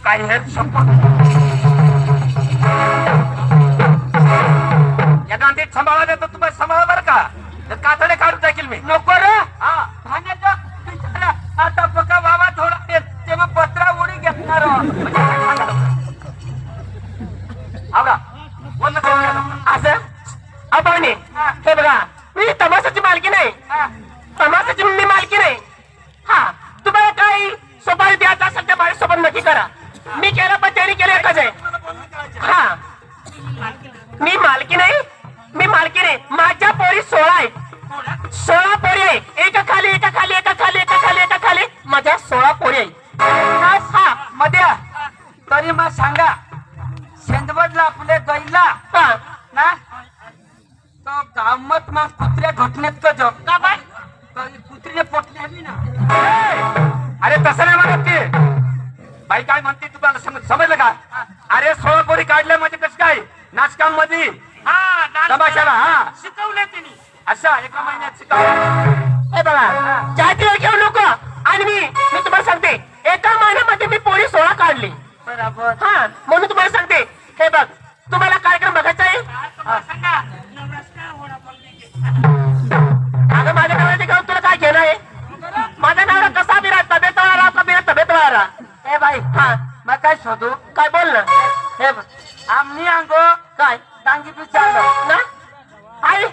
काय हे या गांधीत सांभाळा देतो तुम्ही सांभाळा बरं का कातडे काढून टाकील मी नको रे ठाण्याचा बिचारा आता पक्का बाबा थोडा तेव्हा पत्रा उडी घेणार आवडा बोल असं अपाने हे बघा मी तमाशाची मालकी नाही तमाशाची मी मालकी नाही हा तुम्हाला काही सोपारी द्यायचा असेल तर माझ्यासोबत नक्की करा मी केलं पण त्यांनी केलं एकच आहे हा मी मालकी नाही माझ्या पोरी 16 आहेत 16 पोरी आहे एका खाली एका खाली एका खाली एका खाली एका खाली माझ्या 16 पोरी आहे हा मध्या तरी मग सांगा शेंदवडला आपले गैला ना तो गामत मग कुत्र्या घटनेत का जग का बाय कुत्रीने पोटली हवी ना अरे तसं नाही म्हणत ते बाई काय म्हणते तुम्हाला समजलं का अरे 16 पोरी काढल्या म्हणजे कसं काय नाचकांमध्ये तमाशाला शिकवले तिने अशा एका महिन्यात शिकवलं हे बघा जातीवर घेऊ नको आणि मी तुम्हाला सांगते एका महिन्यामध्ये मी पोरी 16 काढली बरोबर हा म्हणून तुम्हाला सांगते हे बघ तुम्हाला कार्यक्रम बघायचा आहे अगं माझ्या नवऱ्याचे घेऊन तुला काय घेणं आहे माझा नवरा कसा बिरा तब्येत वारा का बिरा तब्येत वारा ए बाई हा मग काय शोधू काय बोल ना हे बघ आमनी अंगो काय डांगी विचारलं ना आई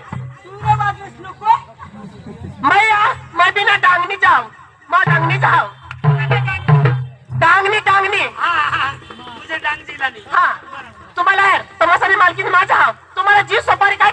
मैं बिना डांगनी जाऊ मैं डांगनी जाऊ डांगनी तुझे डांग दिला हा तुम्हाला तमाशाने मालकीने माझा तुम्हाला जी सोपारी काय